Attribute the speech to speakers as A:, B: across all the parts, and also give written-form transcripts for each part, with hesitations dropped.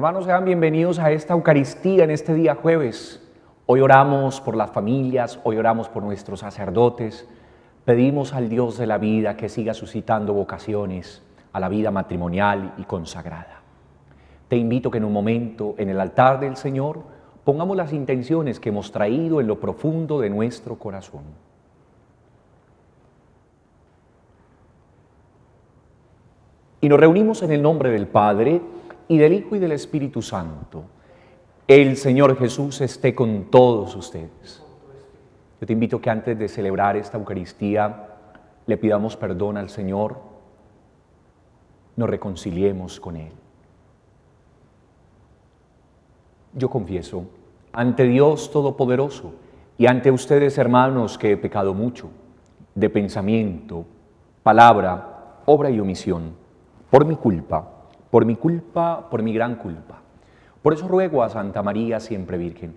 A: Hermanos, sean bienvenidos a esta Eucaristía en este día jueves. Hoy oramos por las familias, hoy oramos por nuestros sacerdotes. Pedimos al Dios de la vida que siga suscitando vocaciones a la vida matrimonial y consagrada. Te invito que en un momento, en el altar del Señor, pongamos las intenciones que hemos traído en lo profundo de nuestro corazón. Y nos reunimos en el nombre del Padre, y del Hijo y del Espíritu Santo. El Señor Jesús esté con todos ustedes. Yo te invito que antes de celebrar esta Eucaristía le pidamos perdón al Señor, nos reconciliemos con Él. Yo confieso ante Dios Todopoderoso y ante ustedes, hermanos, que he pecado mucho, de pensamiento, palabra, obra y omisión, por mi culpa, por mi gran culpa. Por eso ruego a Santa María, siempre Virgen,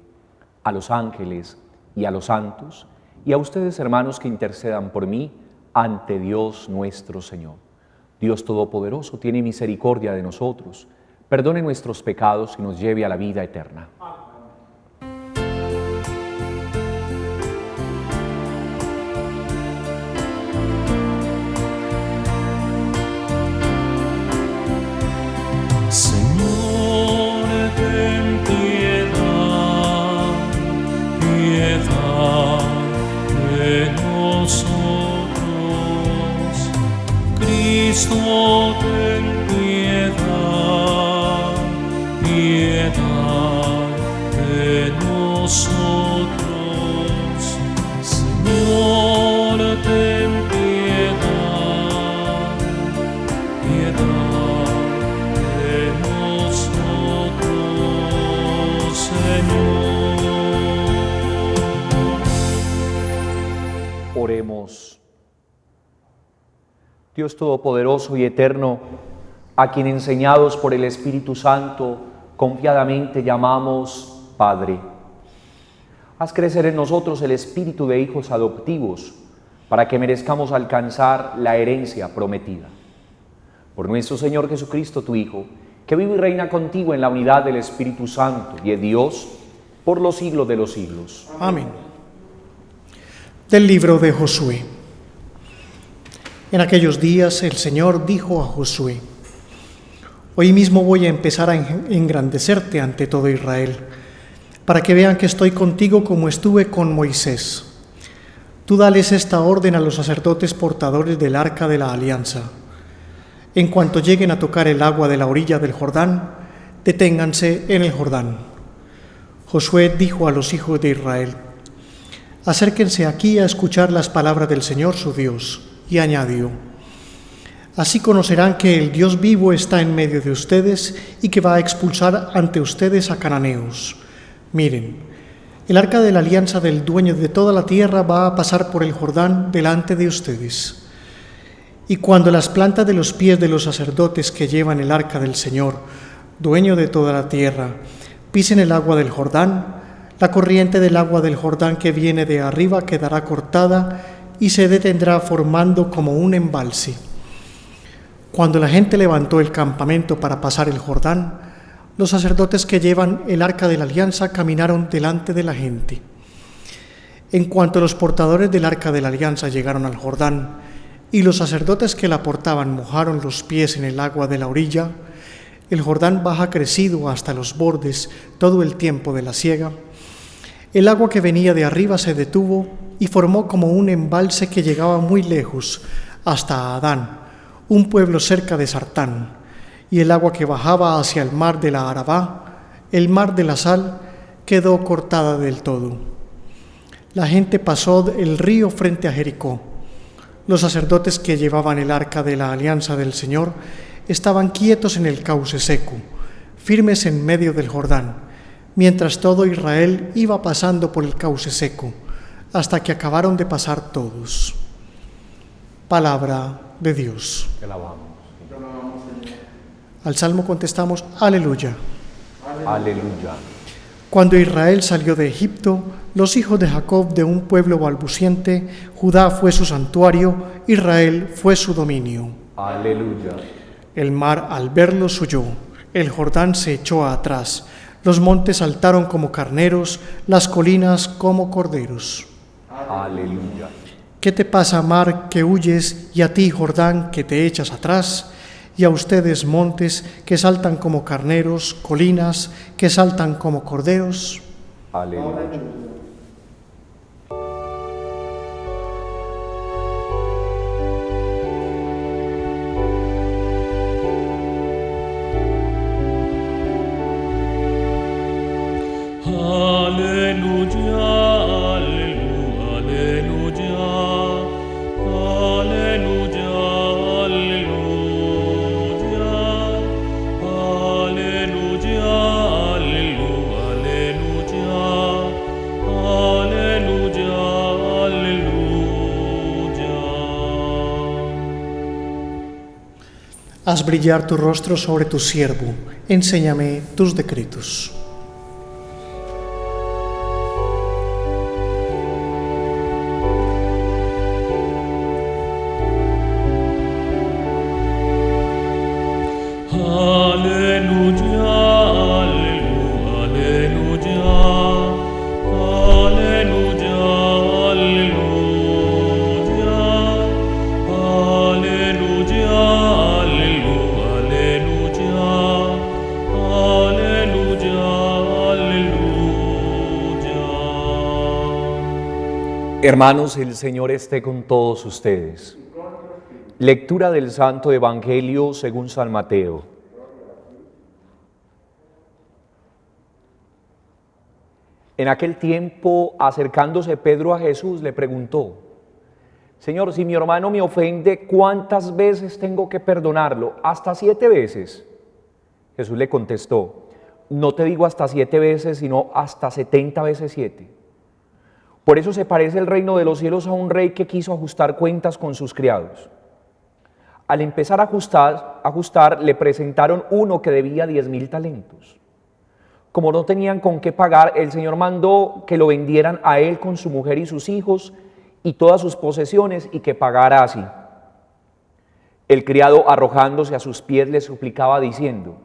A: a los ángeles y a los santos, y a ustedes, hermanos, que intercedan por mí ante Dios nuestro Señor. Dios Todopoderoso tiene misericordia de nosotros, perdone nuestros pecados y nos lleve a la vida eterna.
B: Cristo, ten piedad, piedad de nosotros. Señor, ten piedad, piedad de nosotros, Señor.
A: Oremos. Dios Todopoderoso y Eterno, a quien enseñados por el Espíritu Santo confiadamente llamamos Padre. Haz crecer en nosotros el espíritu de hijos adoptivos para que merezcamos alcanzar la herencia prometida. Por nuestro Señor Jesucristo, tu Hijo, que vive y reina contigo en la unidad del Espíritu Santo y es Dios por los siglos de los siglos.
C: Amén. Del libro de Josué. En aquellos días el Señor dijo a Josué: Hoy mismo voy a empezar a engrandecerte ante todo Israel, para que vean que estoy contigo como estuve con Moisés. Tú dales esta orden a los sacerdotes portadores del arca de la alianza. En cuanto lleguen a tocar el agua de la orilla del Jordán, deténganse en el Jordán. Josué dijo a los hijos de Israel: Acérquense aquí a escuchar las palabras del Señor su Dios. Y añadió: Así conocerán que el Dios vivo está en medio de ustedes y que va a expulsar ante ustedes a cananeos. Miren, el arca de la alianza del dueño de toda la tierra va a pasar por el Jordán delante de ustedes. Y cuando las plantas de los pies de los sacerdotes que llevan el arca del Señor, dueño de toda la tierra, pisen el agua del Jordán, la corriente del agua del Jordán que viene de arriba quedará cortada y se detendrá formando como un embalse. Cuando la gente levantó el campamento para pasar el Jordán, los sacerdotes que llevan el arca de la alianza caminaron delante de la gente. En cuanto los portadores del arca de la alianza llegaron al Jordán y los sacerdotes que la portaban mojaron los pies en el agua de la orilla, el Jordán baja crecido hasta los bordes todo el tiempo de la siega. El agua que venía de arriba se detuvo y formó como un embalse que llegaba muy lejos, hasta Adán, un pueblo cerca de Sartán, y el agua que bajaba hacia el mar de la Arabá, el mar de la sal, quedó cortada del todo. La gente pasó el río frente a Jericó. Los sacerdotes que llevaban el arca de la alianza del Señor estaban quietos en el cauce seco, firmes en medio del Jordán, mientras todo Israel iba pasando por el cauce seco, hasta que acabaron de pasar todos. Palabra de Dios.
A: Te alabamos.
C: Al Salmo contestamos: Aleluya.
A: Aleluya.
C: Cuando Israel salió de Egipto, los hijos de Jacob de un pueblo balbuciente, Judá fue su santuario, Israel fue su dominio.
A: Aleluya.
C: El mar al verlos huyó, El Jordán se echó atrás, los montes saltaron como carneros, las colinas como corderos.
A: Aleluya.
C: ¿Qué te pasa, mar, que huyes, y a ti, Jordán, que te echas atrás? Y a ustedes, montes, que saltan como carneros, colinas, que saltan como corderos.
A: Aleluya.
B: Aleluya, aleluya, aleluya, aleluya, aleluya, aleluya, aleluya, aleluya.
C: Haz brillar tu rostro sobre tu siervo, enséñame tus decretos.
B: Aleluya, aleluya, aleluya, aleluya, aleluya, aleluya, aleluya, aleluya.
A: Hermanos, el Señor esté con todos ustedes. Lectura del Santo Evangelio según San Mateo. En aquel tiempo, acercándose Pedro a Jesús, le preguntó: Señor, si mi hermano me ofende, ¿cuántas veces tengo que perdonarlo? ¿Hasta 7 veces? Jesús le contestó: no te digo hasta 7 veces, sino hasta 70 veces 7. Por eso se parece el reino de los cielos a un rey que quiso ajustar cuentas con sus criados. Al empezar a ajustar, le presentaron uno que debía 10,000 talentos. Como no tenían con qué pagar, el Señor mandó que lo vendieran a él con su mujer y sus hijos y todas sus posesiones, y que pagara así. El criado, arrojándose a sus pies, le suplicaba diciendo: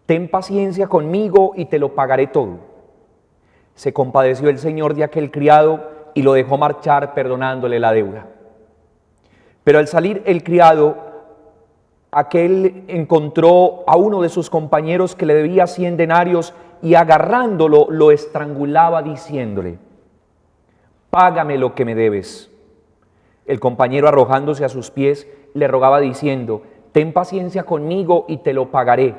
A: ten paciencia conmigo y te lo pagaré todo. Se compadeció el Señor de aquel criado y lo dejó marchar, perdonándole la deuda. Pero al salir el criado, aquel encontró a uno de sus compañeros que le debía 100 denarios, y agarrándolo lo estrangulaba diciéndole: págame lo que me debes. El compañero, arrojándose a sus pies, le rogaba diciendo: ten paciencia conmigo y te lo pagaré.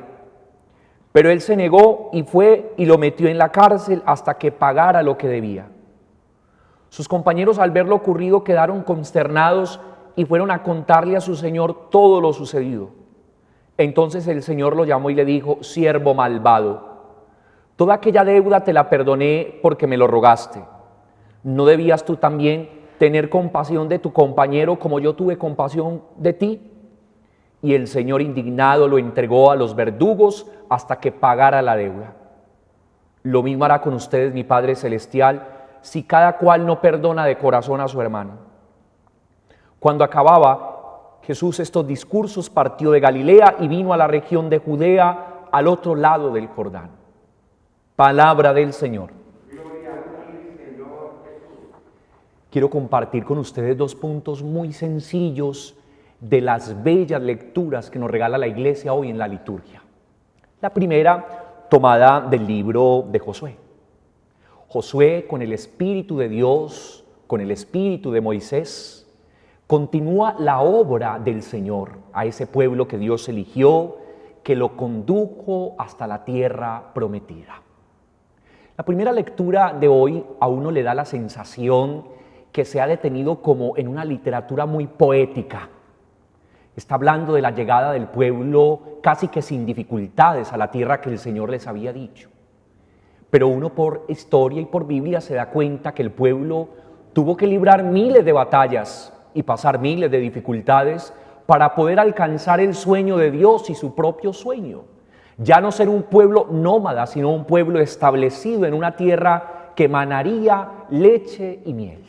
A: Pero él se negó y fue y lo metió en la cárcel hasta que pagara lo que debía. Sus compañeros, al ver lo ocurrido, quedaron consternados y fueron a contarle a su señor todo lo sucedido. Entonces el Señor lo llamó y le dijo: siervo malvado, toda aquella deuda te la perdoné porque me lo rogaste. ¿No debías tú también tener compasión de tu compañero como yo tuve compasión de ti? Y el Señor, indignado, lo entregó a los verdugos hasta que pagara la deuda. Lo mismo hará con ustedes mi Padre Celestial, si cada cual no perdona de corazón a su hermano. Cuando acababa Jesús estos discursos, partió de Galilea y vino a la región de Judea, al otro lado del Jordán. Palabra del Señor. Quiero compartir con ustedes 2 puntos muy sencillos de las bellas lecturas que nos regala la Iglesia hoy en la liturgia. La primera, tomada del libro de Josué. Josué, con el Espíritu de Dios, con el Espíritu de Moisés, continúa la obra del Señor a ese pueblo que Dios eligió, que lo condujo hasta la tierra prometida. La primera lectura de hoy a uno le da la sensación que se ha detenido como en una literatura muy poética. Está hablando de la llegada del pueblo casi que sin dificultades a la tierra que el Señor les había dicho. Pero uno, por historia y por Biblia, se da cuenta que el pueblo tuvo que librar miles de batallas y pasar miles de dificultades para poder alcanzar el sueño de Dios y su propio sueño. Ya no ser un pueblo nómada, sino un pueblo establecido en una tierra que emanaría leche y miel.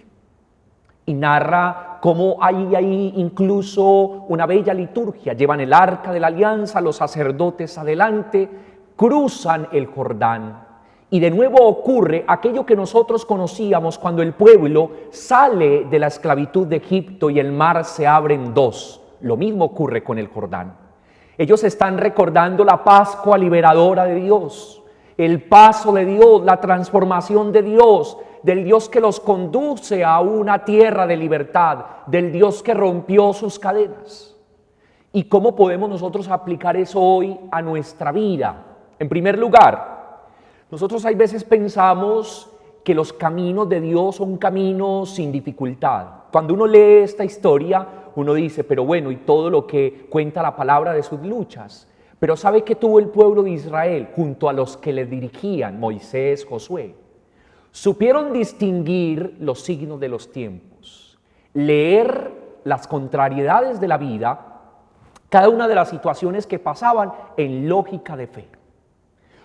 A: y narra cómo hay ahí incluso una bella liturgia. Llevan el arca de la alianza, los sacerdotes adelante, cruzan el Jordán. Y de nuevo ocurre aquello que nosotros conocíamos cuando el pueblo sale de la esclavitud de Egipto y el mar se abre en dos. Lo mismo ocurre con el Jordán. Ellos están recordando la Pascua liberadora de Dios, el paso de Dios, la transformación de Dios, del Dios que los conduce a una tierra de libertad, del Dios que rompió sus cadenas. ¿Y cómo podemos nosotros aplicar eso hoy a nuestra vida? En primer lugar, nosotros hay veces pensamos que los caminos de Dios son caminos sin dificultad. Cuando uno lee esta historia, uno dice, pero bueno, y todo lo que cuenta la palabra de sus luchas. Pero ¿sabe qué tuvo el pueblo de Israel junto a los que le dirigían, Moisés, Josué? Supieron distinguir los signos de los tiempos, leer las contrariedades de la vida, cada una de las situaciones que pasaban en lógica de fe.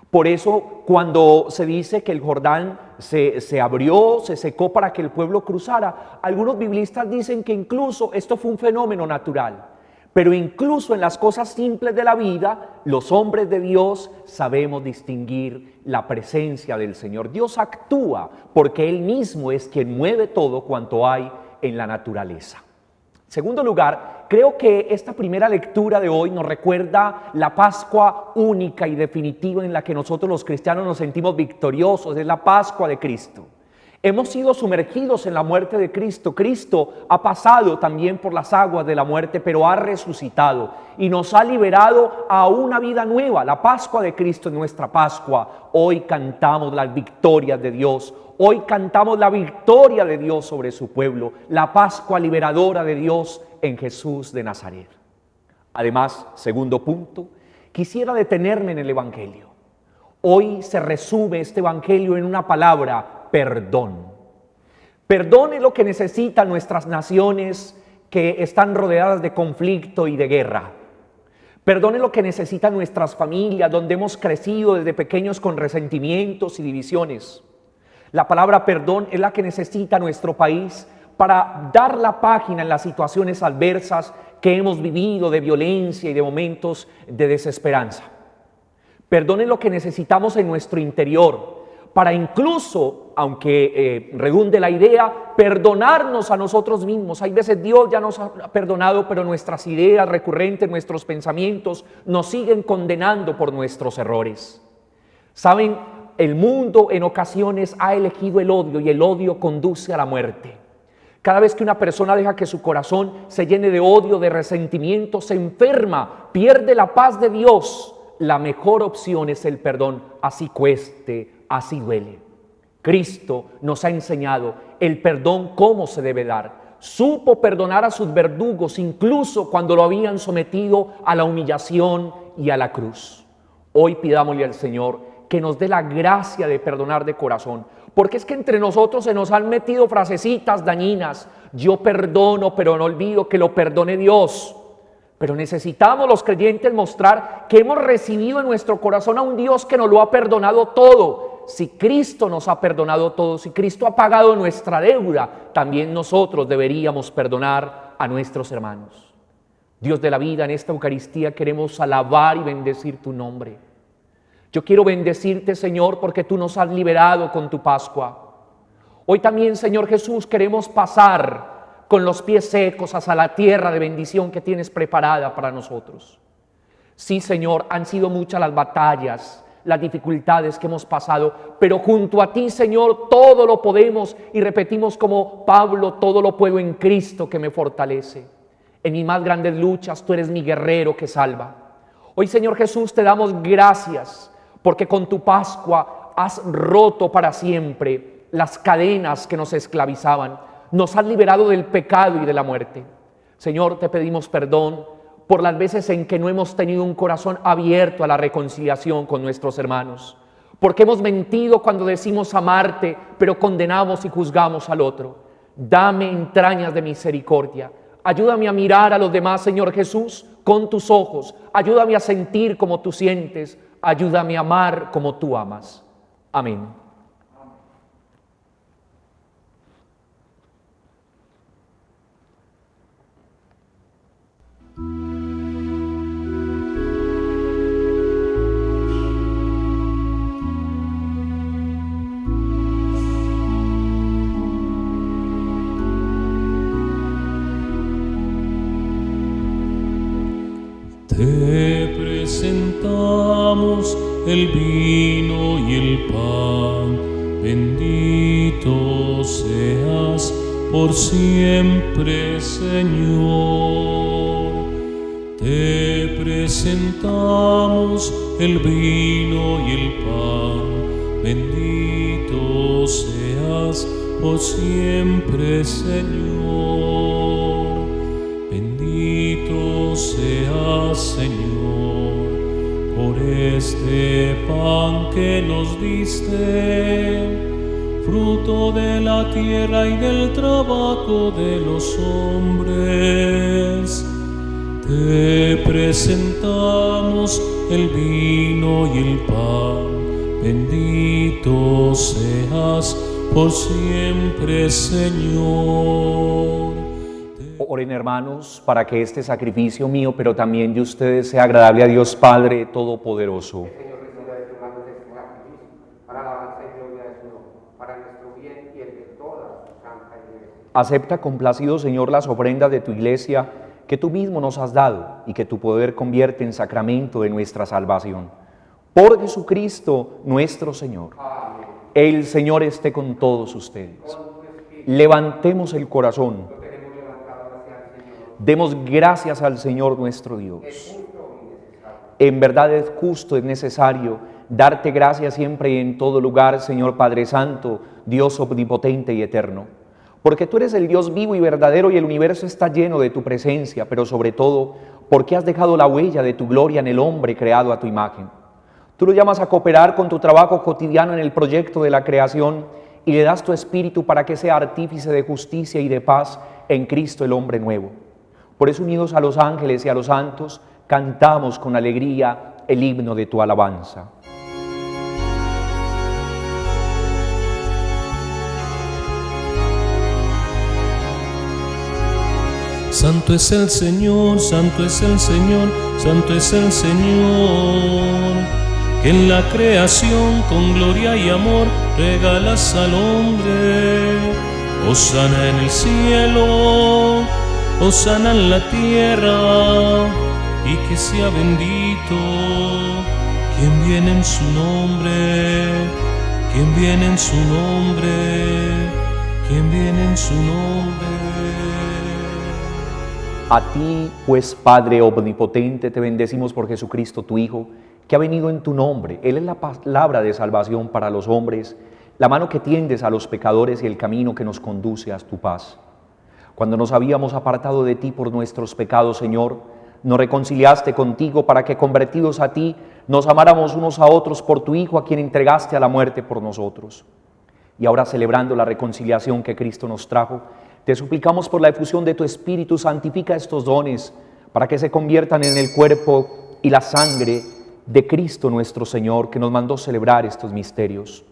A: Por eso, cuando se dice que el Jordán se abrió, se secó para que el pueblo cruzara, algunos biblistas dicen que incluso esto fue un fenómeno natural. Pero incluso en las cosas simples de la vida, los hombres de Dios sabemos distinguir la presencia del Señor. Dios actúa porque Él mismo es quien mueve todo cuanto hay en la naturaleza. En segundo lugar, creo que esta primera lectura de hoy nos recuerda la Pascua única y definitiva en la que nosotros los cristianos nos sentimos victoriosos, es la Pascua de Cristo. Hemos sido sumergidos en la muerte de Cristo. Cristo ha pasado también por las aguas de la muerte, pero ha resucitado y nos ha liberado a una vida nueva. La Pascua de Cristo es nuestra Pascua. Hoy cantamos las victorias de Dios. Hoy cantamos la victoria de Dios sobre su pueblo, la Pascua liberadora de Dios en Jesús de Nazaret. Además, segundo punto, quisiera detenerme en el Evangelio. Hoy se resume este Evangelio en una palabra: perdón. Perdón es lo que necesitan nuestras naciones que están rodeadas de conflicto y de guerra. Perdón es lo que necesitan nuestras familias, donde hemos crecido desde pequeños con resentimientos y divisiones. La palabra perdón es la que necesita nuestro país para dar la página en las situaciones adversas que hemos vivido, de violencia y de momentos de desesperanza. Perdón es lo que necesitamos en nuestro interior para incluso, aunque redunde la idea, perdonarnos a nosotros mismos. Hay veces Dios ya nos ha perdonado, pero nuestras ideas recurrentes, nuestros pensamientos nos siguen condenando por nuestros errores. ¿Saben? El mundo en ocasiones ha elegido el odio y el odio conduce a la muerte. Cada vez que una persona deja que su corazón se llene de odio, de resentimiento, se enferma, pierde la paz de Dios. La mejor opción es el perdón, así cueste, así duele. Cristo nos ha enseñado el perdón cómo se debe dar. Supo perdonar a sus verdugos incluso cuando lo habían sometido a la humillación y a la cruz. Hoy pidámosle al Señor que nos dé la gracia de perdonar de corazón, porque es que entre nosotros se nos han metido frasecitas dañinas: yo perdono pero no olvido que lo perdone Dios. Pero necesitamos los creyentes mostrar que hemos recibido en nuestro corazón a un Dios que nos lo ha perdonado todo. Si Cristo nos ha perdonado todo, si Cristo ha pagado nuestra deuda, también nosotros deberíamos perdonar a nuestros hermanos. Dios de la vida, en esta Eucaristía queremos alabar y bendecir tu nombre. Yo quiero bendecirte, Señor, porque tú nos has liberado con tu Pascua. Hoy también, Señor Jesús, queremos pasar con los pies secos hacia la tierra de bendición que tienes preparada para nosotros. Sí, Señor, han sido muchas las batallas, las dificultades que hemos pasado, pero junto a ti, Señor, todo lo podemos, y repetimos como Pablo: todo lo puedo en Cristo que me fortalece. En mis más grandes luchas, tú eres mi guerrero que salva. Hoy, Señor Jesús, te damos gracias porque con tu Pascua has roto para siempre las cadenas que nos esclavizaban. Nos has liberado del pecado y de la muerte. Señor, te pedimos perdón por las veces en que no hemos tenido un corazón abierto a la reconciliación con nuestros hermanos, porque hemos mentido cuando decimos amarte, pero condenamos y juzgamos al otro. Dame entrañas de misericordia. Ayúdame a mirar a los demás, Señor Jesús, con tus ojos. Ayúdame a sentir como tú sientes. Ayúdame a amar como tú amas. Amén.
B: presentamos el vino y el pan. Bendito seas por siempre, Señor. Te presentamos el vino y el pan. Bendito seas por siempre, Señor. Bendito seas, Señor, por este pan que nos diste, fruto de la tierra y del trabajo de los hombres. Te presentamos el vino y el pan. Bendito seas por siempre, Señor.
A: Oren, hermanos, para que este sacrificio mío, pero también de ustedes, sea agradable a Dios Padre Todopoderoso.
D: Señor, reciba de tus manos este sacrificio, para alabanza y gloria de su nombre, para nuestro bien y el de toda su santa iglesia.
A: Acepta complacido, Señor, las ofrendas de tu iglesia que tú mismo nos has dado y que tu poder convierte en sacramento de nuestra salvación. Por Jesucristo nuestro Señor.
D: Amén.
A: El Señor esté con todos ustedes. Levantemos el corazón.
D: Lo tenemos levantado hacia el Señor.
A: Demos gracias al Señor nuestro Dios.
D: Es justo y necesario.
A: En verdad es justo, es necesario darte gracias siempre y en todo lugar, Señor Padre Santo, Dios omnipotente y eterno. Porque tú eres el Dios vivo y verdadero y el universo está lleno de tu presencia, pero sobre todo porque has dejado la huella de tu gloria en el hombre creado a tu imagen. Tú lo llamas a cooperar con tu trabajo cotidiano en el proyecto de la creación y le das tu espíritu para que sea artífice de justicia y de paz en Cristo el hombre nuevo. Por eso, unidos a los ángeles y a los santos, cantamos con alegría el himno de tu alabanza.
B: Santo es el Señor, santo es el Señor, santo es el Señor, que en la creación con gloria y amor regalas al hombre. Hosana en el cielo, hosana en la tierra, y que sea bendito quien viene en su nombre, quien viene en su nombre, quien viene en su nombre.
A: A ti, pues, Padre omnipotente, te bendecimos por Jesucristo, tu Hijo, que ha venido en tu nombre. Él es la palabra de salvación para los hombres, la mano que tiendes a los pecadores y el camino que nos conduce a tu paz. Cuando nos habíamos apartado de ti por nuestros pecados, Señor, nos reconciliaste contigo para que, convertidos a ti, nos amáramos unos a otros por tu Hijo, a quien entregaste a la muerte por nosotros. Y ahora, celebrando la reconciliación que Cristo nos trajo, te suplicamos por la efusión de tu Espíritu, santifica estos dones para que se conviertan en el cuerpo y la sangre de Cristo nuestro Señor, que nos mandó celebrar estos misterios.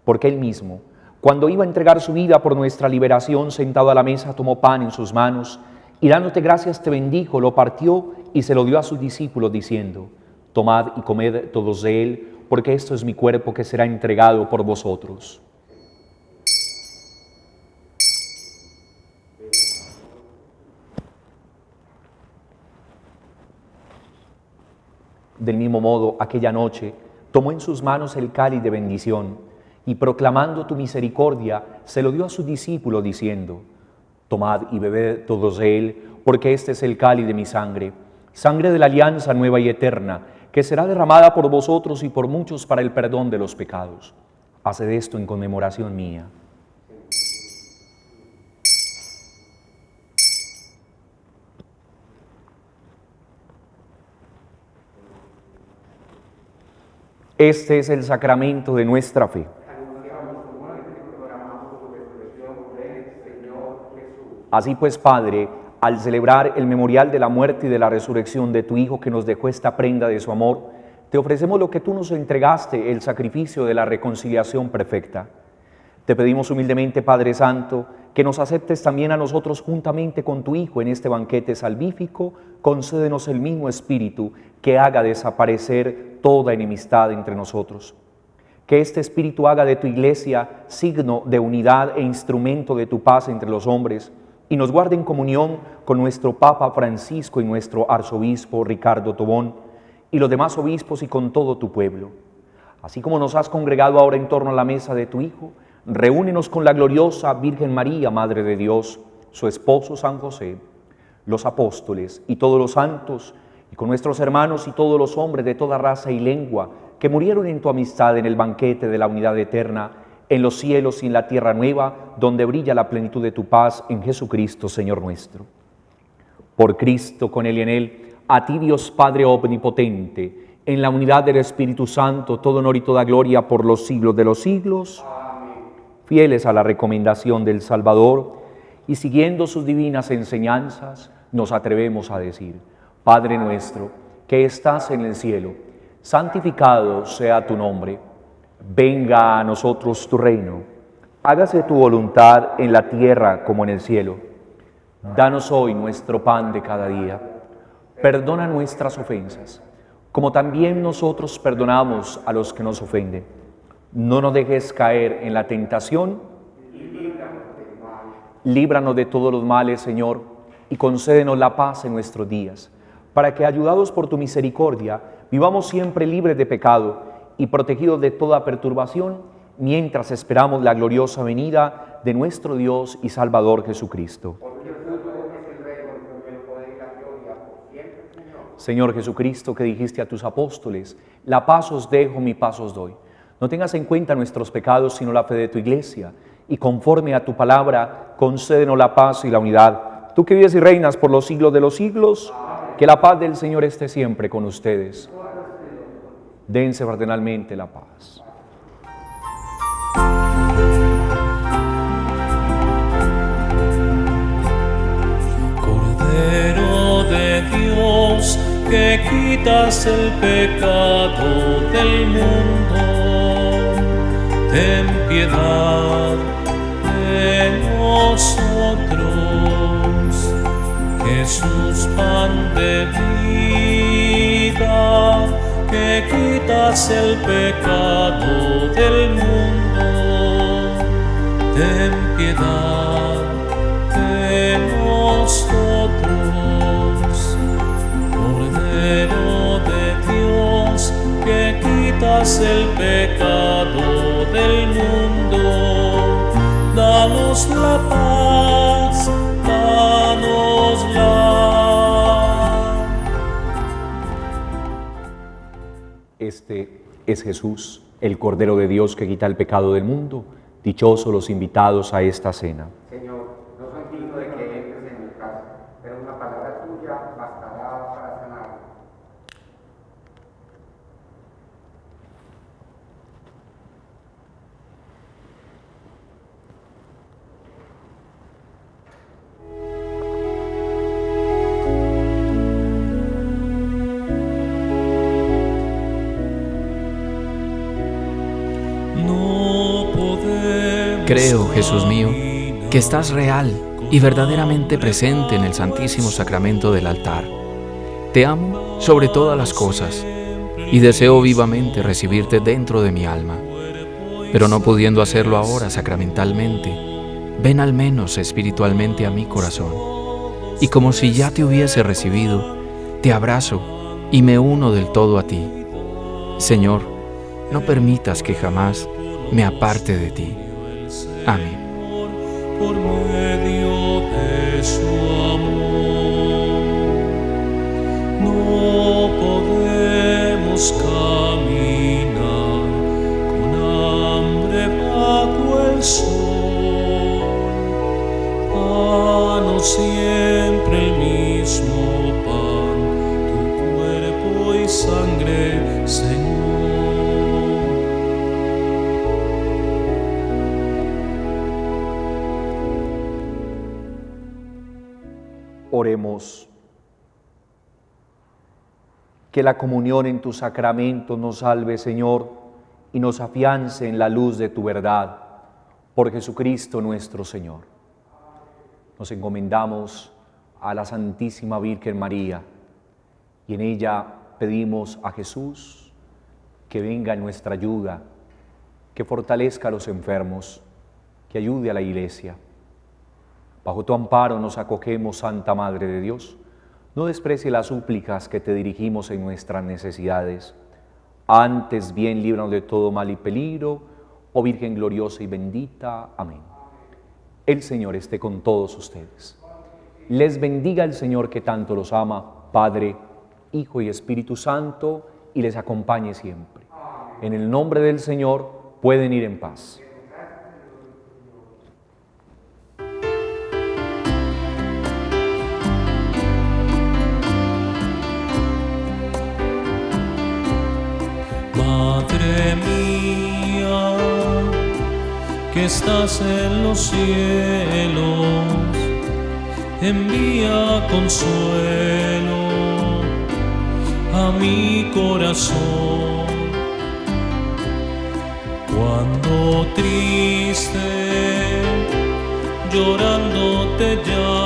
A: Porque Él mismo, cuando iba a entregar su vida por nuestra liberación, sentado a la mesa, tomó pan en sus manos y dándote gracias te bendijo, lo partió y se lo dio a sus discípulos diciendo: tomad y comed todos de él, porque esto es mi cuerpo que será entregado por vosotros. Del mismo modo, aquella noche, tomó en sus manos el cáliz de bendición y, proclamando tu misericordia, se lo dio a sus discípulos diciendo: tomad y bebed todos de él, porque este es el cáliz de mi sangre, sangre de la alianza nueva y eterna, que será derramada por vosotros y por muchos para el perdón de los pecados. Haced esto en conmemoración mía. Este es el sacramento de nuestra fe. Así pues, Padre, al celebrar el memorial de la muerte y de la resurrección de tu Hijo, que nos dejó esta prenda de su amor, te ofrecemos lo que tú nos entregaste, el sacrificio de la reconciliación perfecta. Te pedimos humildemente, Padre Santo, que nos aceptes también a nosotros juntamente con tu Hijo en este banquete salvífico. Concédenos el mismo Espíritu que haga desaparecer toda enemistad entre nosotros. Que este Espíritu haga de tu Iglesia signo de unidad e instrumento de tu paz entre los hombres, y nos guarde en comunión con nuestro Papa Francisco y nuestro Arzobispo Ricardo Tobón, y los demás obispos y con todo tu pueblo. Así como nos has congregado ahora en torno a la mesa de tu Hijo, reúnenos con la gloriosa Virgen María, Madre de Dios, su esposo San José, los apóstoles y todos los santos, y con nuestros hermanos y todos los hombres de toda raza y lengua que murieron en tu amistad en el banquete de la unidad eterna, en los cielos y en la tierra nueva, donde brilla la plenitud de tu paz, en Jesucristo, Señor nuestro. Por Cristo, con Él y en Él, a ti Dios Padre omnipotente, en la unidad del Espíritu Santo, todo honor y toda gloria por los siglos de los siglos. Amén. Fieles a la recomendación del Salvador y siguiendo sus divinas enseñanzas, nos atrevemos a decir: Padre nuestro, que estás en el cielo, santificado sea tu nombre. Venga a nosotros tu reino. Hágase tu voluntad en la tierra como en el cielo. Danos hoy nuestro pan de cada día. Perdona nuestras ofensas, como también nosotros perdonamos a los que nos ofenden. No nos dejes caer en la tentación. Líbranos de todos los males, Señor, y concédenos la paz en nuestros días, para que, ayudados por tu misericordia, vivamos siempre libres de pecado y protegidos de toda perturbación, mientras esperamos la gloriosa venida de nuestro Dios y Salvador Jesucristo. Señor Jesucristo, que dijiste a tus apóstoles: la paz os dejo, mi paz os doy. No tengas en cuenta nuestros pecados, sino la fe de tu Iglesia, y conforme a tu palabra, concédenos la paz y la unidad. Tú que vives y reinas por los siglos de los siglos, que la paz del Señor esté siempre con ustedes. Dense fraternalmente la paz.
B: Cordero de Dios, que quitas el pecado del mundo, ten piedad de nosotros. Jesús, pan de vida, que quitas el pecado del mundo, ten piedad de nosotros. Cordero de Dios, que quitas el pecado del mundo, danos la paz, danosla.
A: Este es Jesús, el Cordero de Dios que quita el pecado del mundo. Dichosos los invitados a esta cena.
D: Señor, no soy digno de que entres en mi casa, pero una palabra tuya bastará para sanar.
E: Creo, Jesús mío, que estás real y verdaderamente presente en el Santísimo Sacramento del altar. Te amo sobre todas las cosas y deseo vivamente recibirte dentro de mi alma. Pero no pudiendo hacerlo ahora sacramentalmente, ven al menos espiritualmente a mi corazón. Y como si ya te hubiese recibido, te abrazo y me uno del todo a ti. Señor, no permitas que jamás me aparte de ti. Amén.
B: Por medio de su amor, no podemos caminar con hambre bajo el sol. Danos siempre el mismo pan, tu cuerpo y sangre, Señor.
A: Oremos. Que la comunión en tu sacramento nos salve, Señor, y nos afiance en la luz de tu verdad. Por Jesucristo nuestro Señor. Nos encomendamos a la Santísima Virgen María y en ella pedimos a Jesús que venga en nuestra ayuda, que fortalezca a los enfermos, que ayude a la Iglesia. Bajo tu amparo nos acogemos, Santa Madre de Dios. No desprecie las súplicas que te dirigimos en nuestras necesidades. Antes bien, líbranos de todo mal y peligro, oh Virgen gloriosa y bendita. Amén. El Señor esté con todos ustedes. Les bendiga el Señor que tanto los ama, Padre, Hijo y Espíritu Santo, y les acompañe siempre. En el nombre del Señor pueden ir en paz.
B: Madre mía, que estás en los cielos, envía consuelo a mi corazón. Cuando triste, llorando te llamo,